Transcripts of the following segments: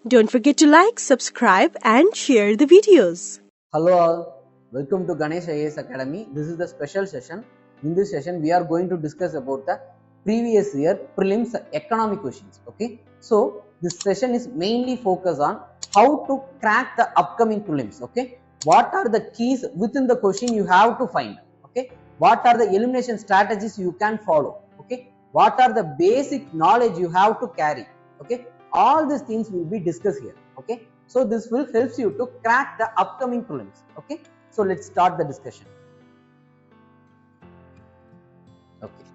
Don't forget to like, subscribe and share the videos. Hello all, welcome to Ganesh IAS Academy. This is the special session. In this session, we are going to discuss about the previous year prelims economic questions. Okay, so this session is mainly focused on how to crack the upcoming prelims. Okay, what are the keys within the question you have to find. Okay, what are the elimination strategies you can follow. Okay, what are the basic knowledge you have to carry. Okay, all these things will be discussed here. Okay, so this will help you to crack the upcoming prelims. Okay, so let's start the discussion. Okay,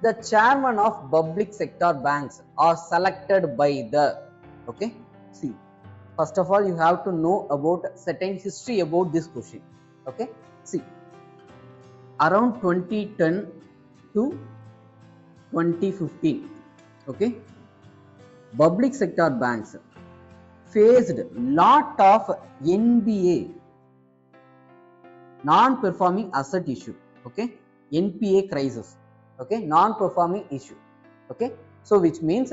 the chairman of public sector banks are selected by the, okay, see, first of all you have to know about certain history about this question. Okay, see, around 2010 to 2015, okay, public sector banks faced lot of NBA, non-performing asset issue. Okay, NPA crisis. Okay, non-performing issue. Okay, so which means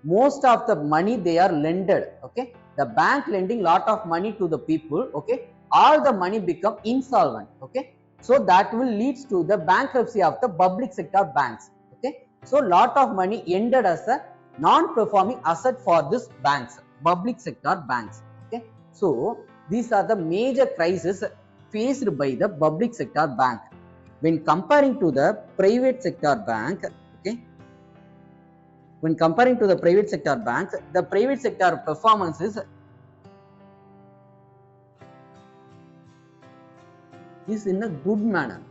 most of the money they are lended. Okay, the bank lending lot of money to the people. Okay, all the money become insolvent. Okay, so that will leads to the bankruptcy of the public sector banks. Okay, so lot of money ended as a non-performing asset for this banks, public sector banks. Okay, so these are the major crises faced by the public sector bank when comparing to the private sector bank. Okay, when comparing to the private sector banks, the private sector performance is in a good manner.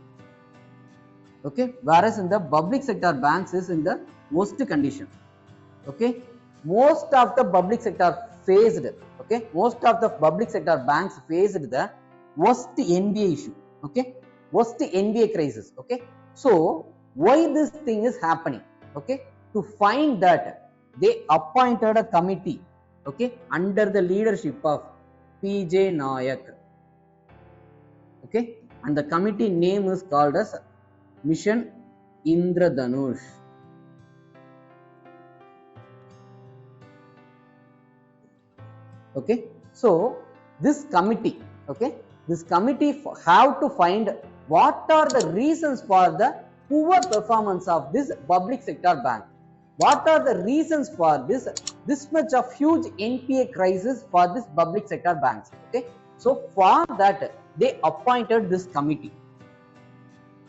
Okay, whereas in the public sector banks is in the worst condition. Okay, most of the public sector faced, okay, most of the public sector banks faced the worst NBA issue. Okay, worst NBA crisis. Okay, so why this thing is happening? Okay, to find that they appointed a committee, okay, under the leadership of PJ Nayak. Okay, and the committee name is called as Mission Indradhanush. Okay, so this committee, okay, this committee have to find what are the reasons for the poor performance of this public sector bank. What are the reasons for this much of huge NPA crisis for this public sector banks? Okay, so for that they appointed this committee.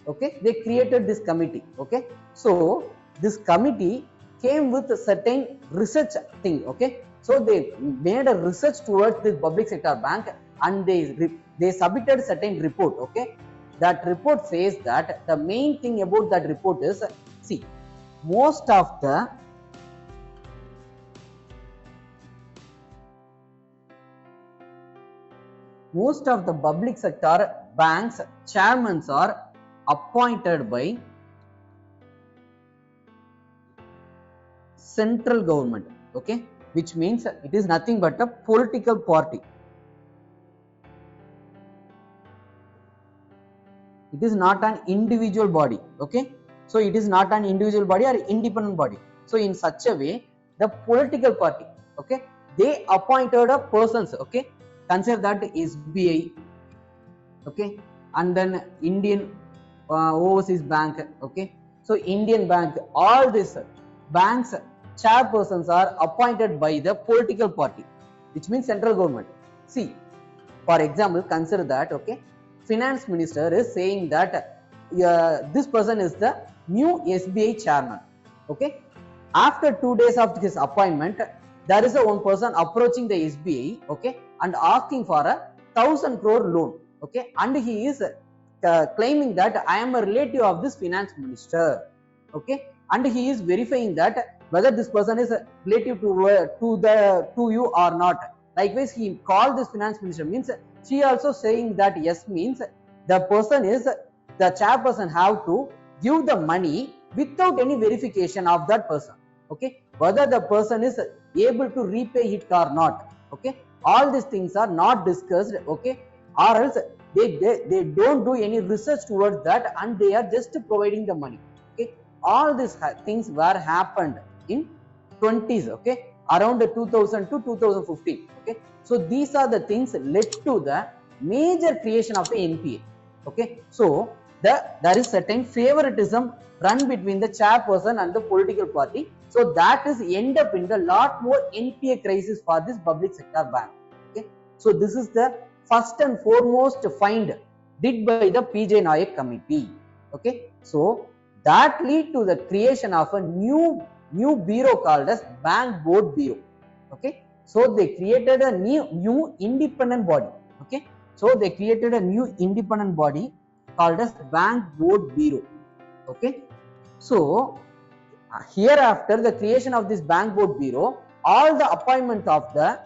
Okay, they created this committee. Okay, so this committee came with a certain research thing. Okay, so they made a research towards the public sector bank and they submitted certain report. Okay, that report says that the main thing about that report is, see, most of the public sector banks chairmen are appointed by central government. Okay, which means it is nothing but a political party. It is not an individual body. Okay, so it is not an individual body or independent body. So in such a way, the political party, okay, they appointed a persons. Okay, consider that SBI, okay, and then Indian Overseas Bank. Okay, so Indian Bank, all these banks chairpersons are appointed by the political party, which means central government. See, for example, consider that, okay, finance minister is saying that this person is the new SBI chairman. Okay, after 2 days of his appointment, there is a one person approaching the SBI, okay, and asking for a 1,000 crore loan. Okay, and he is claiming that I am a relative of this finance minister. Okay, and he is verifying that whether this person is relative to you or not. Likewise, he called this finance minister, means she also saying that yes, means the person is the chairperson have to give the money without any verification of that person. Okay, whether the person is able to repay it or not. Okay, all these things are not discussed. Okay, or else they don't do any research towards that and they are just providing the money. Okay, all these things were happened in 20s. Okay, around 2000 to 2015. Okay, so these are the things led to the major creation of the NPA. Okay, so there is certain favoritism run between the chairperson and the political party. So that is end up in the lot more NPA crisis for this public sector bank. Okay, so this is the first and foremost find did by the PJ Nayak committee. Okay, so that lead to the creation of a new bureau called as Bank Board Bureau. Okay, so they created a new independent body. Okay, so they created a new independent body called as Bank Board Bureau. Okay, so hereafter the creation of this Bank Board Bureau, all the appointment of the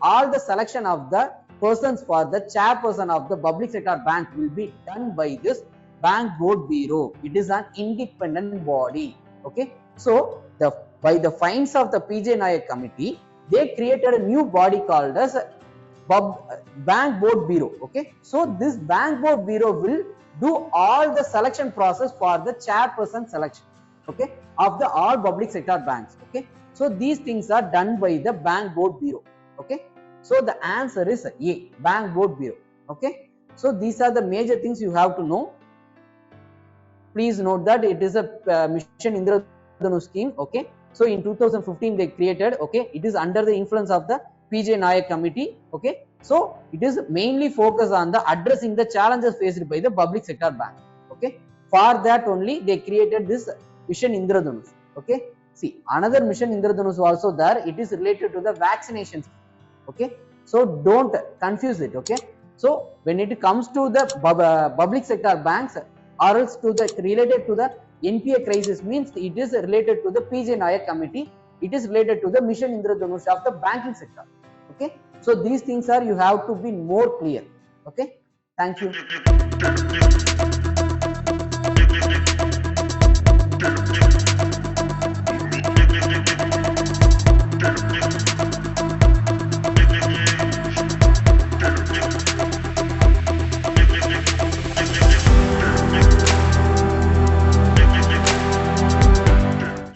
all the selection of the persons for the chairperson of the public sector bank will be done by this Bank Board Bureau. It is an independent body. Okay, so by the finds of the PJ Nayak committee, they created a new body called as Bank Board Bureau. Okay, so this Bank Board Bureau will do all the selection process for the chairperson selection. Okay, of the all public sector banks. Okay, so these things are done by the Bank Board Bureau. Okay, so the answer is A, Bank Board Bureau. Okay, so these are the major things you have to know. Please note that it is a Mission Indradhanu scheme. Okay, so in 2015 they created. Okay, it is under the influence of the PJ Nayak committee. Okay, so it is mainly focused on the addressing the challenges faced by the public sector bank. Okay, for that only they created this Mission Indradhanu. Okay, see, another Mission Indradhanu is also there. It is related to the vaccinations. Okay, so don't confuse it. Okay, so when it comes to the public sector banks or else to the related to the NPA crisis, means it is related to the PJ Nayak committee. It is related to the Mission Indradhanu of the banking sector. Okay, so these things are you have to be more clear. Okay, thank you.